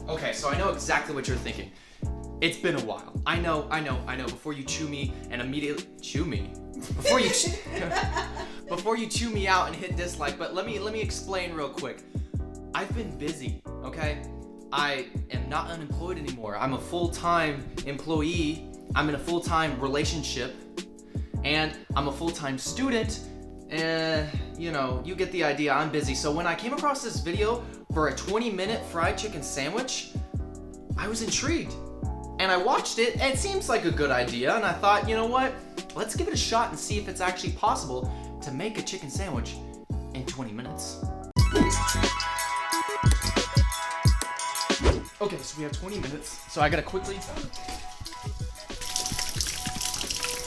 Okay, so I know exactly what you're thinking. It's been a while. I know. Before you chew me and immediately chew me. Before you before you chew me out and hit dislike, but let me explain real quick. I've been busy, okay? I am not unemployed anymore. I'm a full-time employee. I'm in a full-time relationship, and I'm a full-time student. You know, you get the idea. I'm busy. So when I came across this video for a 20-minute fried chicken sandwich, I was intrigued. And I watched it, and it seems like a good idea, and I thought, you know what? Let's give it a shot and see if it's actually possible to make a chicken sandwich in 20 minutes. Okay, so we have 20 minutes, so I gotta quickly...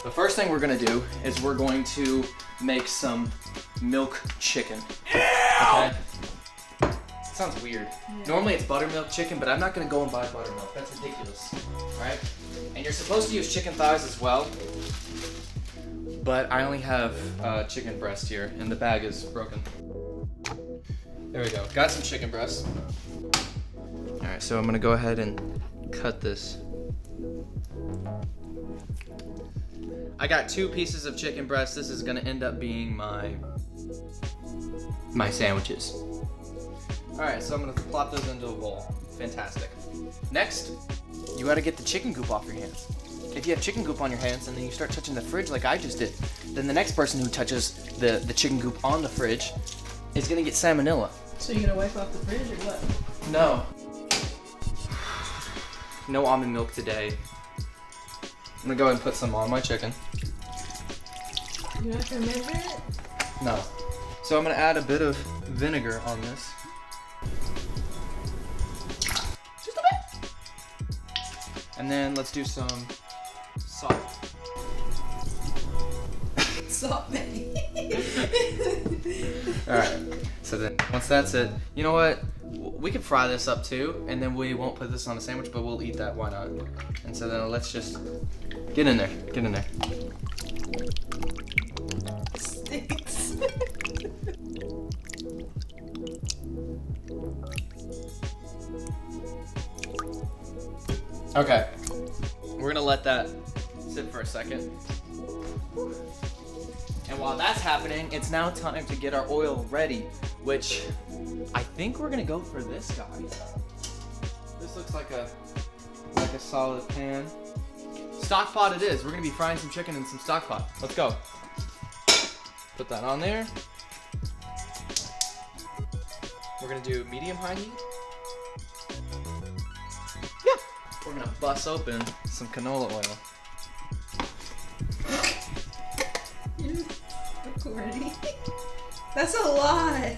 The first thing we're gonna do is we're going to make some milk chicken. Okay? Sounds weird. Yeah. Normally it's buttermilk chicken, but I'm not gonna go and buy buttermilk. That's ridiculous. Alright? And you're supposed to use chicken thighs as well. But I only have chicken breast here, and the bag is broken. There we go. Got some chicken breast. Alright, so I'm gonna go ahead and cut this. I got 2 pieces of chicken breast. This is gonna end up being my sandwiches. Alright, so I'm gonna plop those into a bowl. Fantastic. Next, you gotta get the chicken goop off your hands. If you have chicken goop on your hands and then you start touching the fridge like I just did, then the next person who touches the chicken goop on the fridge is gonna get salmonella. So you're gonna wipe off the fridge or what? No. No almond milk today. I'm gonna go ahead and put some on my chicken. You have to measure it? No. So I'm gonna add a bit of vinegar on this. Just a bit. And then let's do some salt. Salt. Alright, so then once that's it, you know what? We could fry this up too, and then we won't put this on a sandwich, but we'll eat that, why not? And so then let's just get in there, get in there. Stinks. Okay, we're gonna let that sit for a second. And while that's happening, it's now time to get our oil ready, which I think we're gonna go for this guy. This looks like a solid pan. Stock pot it is. We're gonna be frying some chicken in some stock pot. Let's go. Put that on there. We're gonna do medium-high heat. Yeah. We're gonna bust open some canola oil. Recording. That's a lot.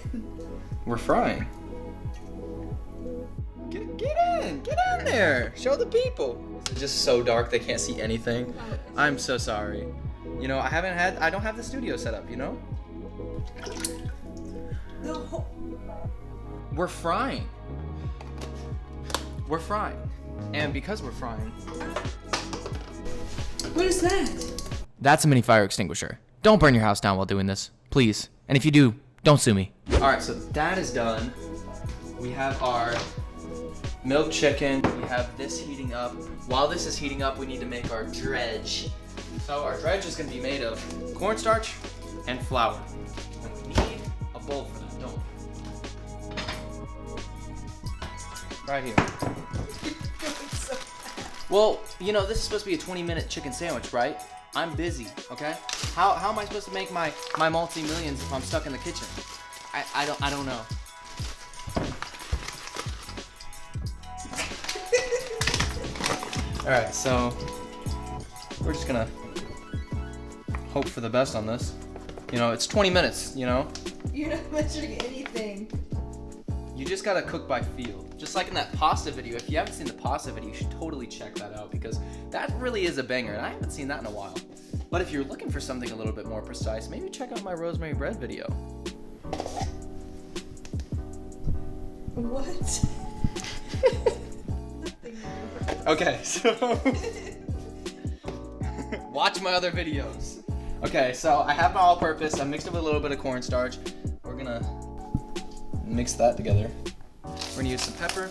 We're frying. Get in there. Show the people. It's just so dark they can't see anything. I'm so sorry. You know, I don't have the studio set up, you know? No. We're frying. We're frying. And because we're frying. What is that? That's a mini fire extinguisher. Don't burn your house down while doing this, please. And if you do, don't sue me. All right, so that is done. We have our milk chicken. We have this heating up. While this is heating up, we need to make our dredge. So our dredge is gonna be made of cornstarch and flour. And we need a bowl for that, don't we? Right here. Well, you know, this is supposed to be a 20-minute chicken sandwich, right? I'm busy, okay? How am I supposed to make my multi-millions if I'm stuck in the kitchen? I don't know. Alright, so we're just gonna hope for the best on this. You know, it's 20 minutes, you know? You're not measuring anything. You just gotta cook by feel. Just like in that pasta video. If you haven't seen the pasta video, you should totally check that out because that really is a banger, and I haven't seen that in a while. But if you're looking for something a little bit more precise, maybe check out my rosemary bread video. What? Okay, so watch my other videos. Okay, so I have my all-purpose. I mixed it with a little bit of cornstarch. We're gonna mix that together. We're gonna use some pepper.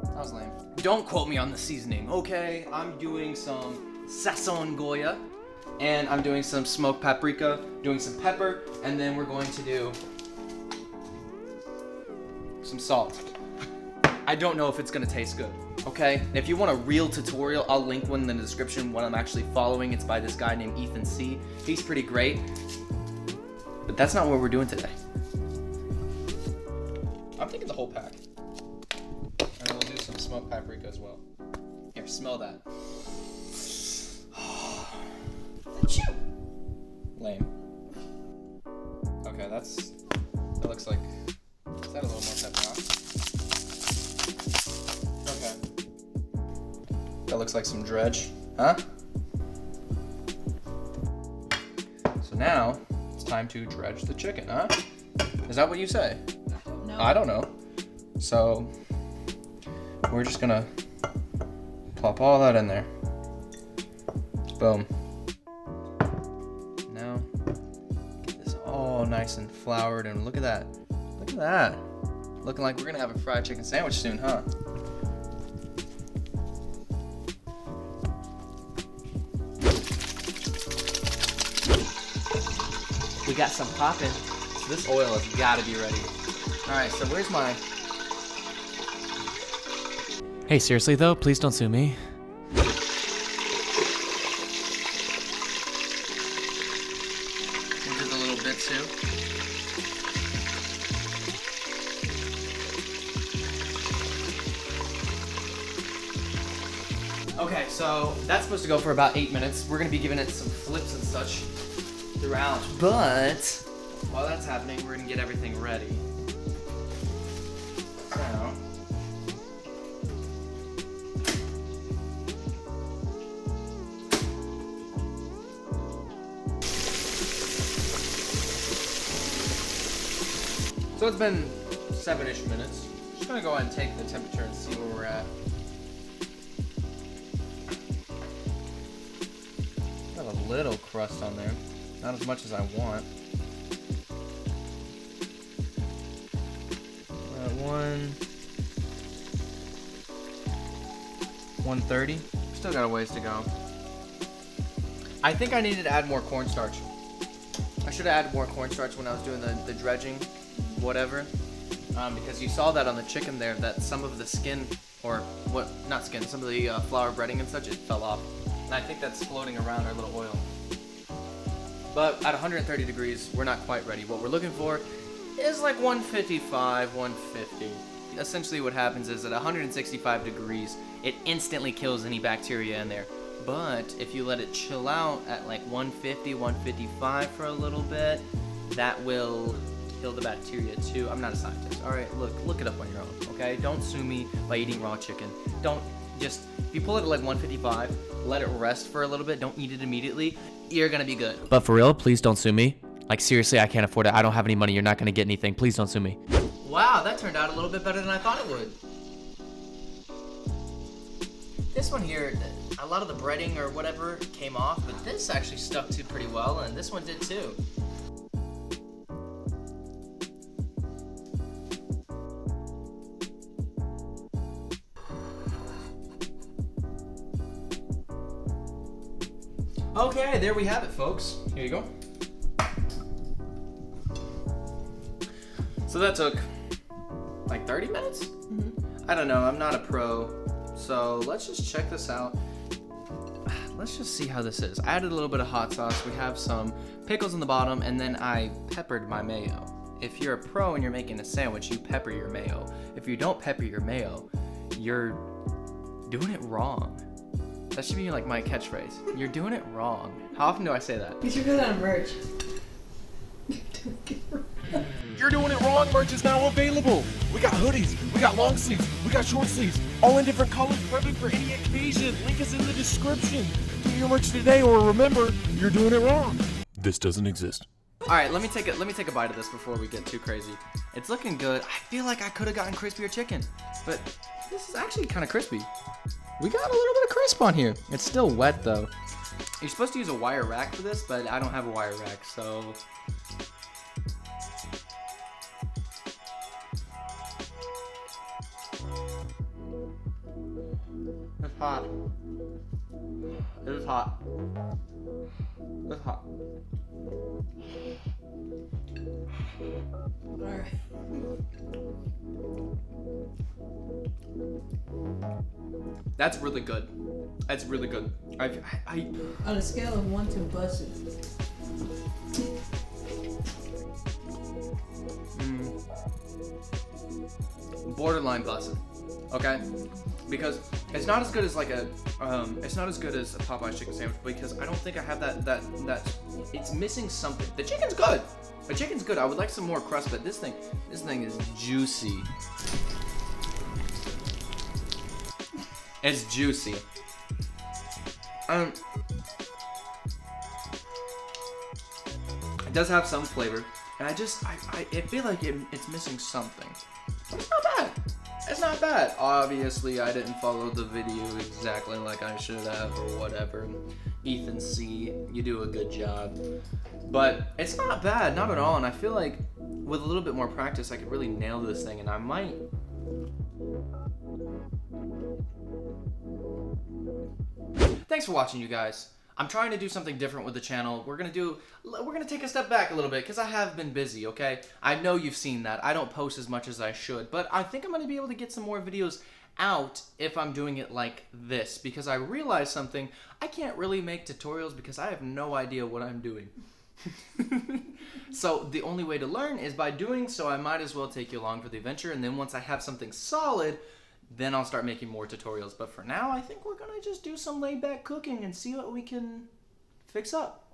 That was lame. Don't quote me on the seasoning, okay? I'm doing some sazon goya, and I'm doing some smoked paprika, doing some pepper, and then we're going to do some salt. I don't know if it's gonna taste good, okay? If you want a real tutorial, I'll link one in the description, what I'm actually following. It's by this guy named Ethan C. He's pretty great, but that's not what we're doing today. I'm thinking the whole pack. And we'll do some smoked paprika as well. Here, smell that. Lame. Okay, that looks like, is that a little more pepper, huh? Okay. That looks like some dredge, huh? So now, it's time to dredge the chicken, huh? Is that what you say? No. I don't know. So, we're just gonna plop all that in there. Boom. Now, get this all nice and floured, and look at that. Look at that. Looking like we're gonna have a fried chicken sandwich soon, huh? We got some popping. So this oil has gotta be ready. Alright, so where's my... Hey, seriously though, please don't sue me. We'll do the little bit too. Okay, so that's supposed to go for about 8 minutes. We're gonna be giving it some flips and such throughout, but while that's happening, we're gonna get everything ready. So, so it's been 7-ish minutes. Just gonna go ahead and take the temperature and see where we're at. Got a little crust on there. Not as much as I want. We're at 130. Still got a ways to go. I think I needed to add more cornstarch. I should have added more cornstarch when I was doing the dredging, whatever. Because you saw that on the chicken there, that some of the skin, or what, not skin, some of the flour breading and such, it fell off. And I think that's floating around our little oil. But at 130 degrees, we're not quite ready. What we're looking for is like 155, 150. Essentially what happens is at 165 degrees, it instantly kills any bacteria in there. But if you let it chill out at like 150, 155 for a little bit, that will kill the bacteria too. I'm not a scientist. All right, look it up on your own, okay? Don't sue me by eating raw chicken. Don't just, if you pull it at like 155, let it rest for a little bit, don't eat it immediately, you're gonna be good. But for real, please don't sue me. Like seriously, I can't afford it. I don't have any money. You're not gonna get anything. Please don't sue me. Wow, that turned out a little bit better than I thought it would. This one here, a lot of the breading or whatever came off, but this actually stuck to pretty well, and this one did too. Okay, there we have it, folks. Here you go. So that took like 30 minutes? I don't know, I'm not a pro. So let's just check this out. Let's just see how this is. I added a little bit of hot sauce. We have some pickles in the bottom, and then I peppered my mayo. If you're a pro and you're making a sandwich, you pepper your mayo. If you don't pepper your mayo, you're doing it wrong. That should be like my catchphrase. You're doing it wrong. How often do I say that? You should put that on merch. You're doing it wrong. Merch is now available. We got hoodies, we got long sleeves, we got short sleeves, all in different colors, perfect for any occasion. Link is in the description. Do your merch today, or remember, you're doing it wrong. This doesn't exist. All right, let me take a bite of this before we get too crazy. It's looking good. I feel like I could have gotten crispier chicken, but this is actually kind of crispy. We got a little bit of crisp on here. It's still wet though. You're supposed to use a wire rack for this, but I don't have a wire rack, so. hot. It is hot. It's hot. Alright. That's really good. That's really good. I On a scale of 1 to buses. borderline busted. Okay, because it's not as good as like a it's not as good as a Popeye's chicken sandwich because I don't think I have that it's missing something. The chicken's good. The chicken's good. I would like some more crust, but this thing is juicy. It's juicy. It does have some flavor, and I feel like it's missing something. But it's not bad. It's not bad. Obviously, I didn't follow the video exactly like I should have or whatever. Ethan C, you do a good job. But it's not bad, not at all. And I feel like with a little bit more practice, I could really nail this thing, and I might. Thanks for watching, you guys. I'm trying to do something different with the channel. We're gonna take a step back a little bit because I have been busy, okay? I know you've seen that. I don't post as much as I should, but I think I'm gonna be able to get some more videos out if I'm doing it like this because I realized something. I can't really make tutorials because I have no idea what I'm doing. So the only way to learn is by doing, so I might as well take you along for the adventure, and then once I have something solid, then I'll start making more tutorials. But for now, I think we're gonna just do some laid back cooking and see what we can fix up.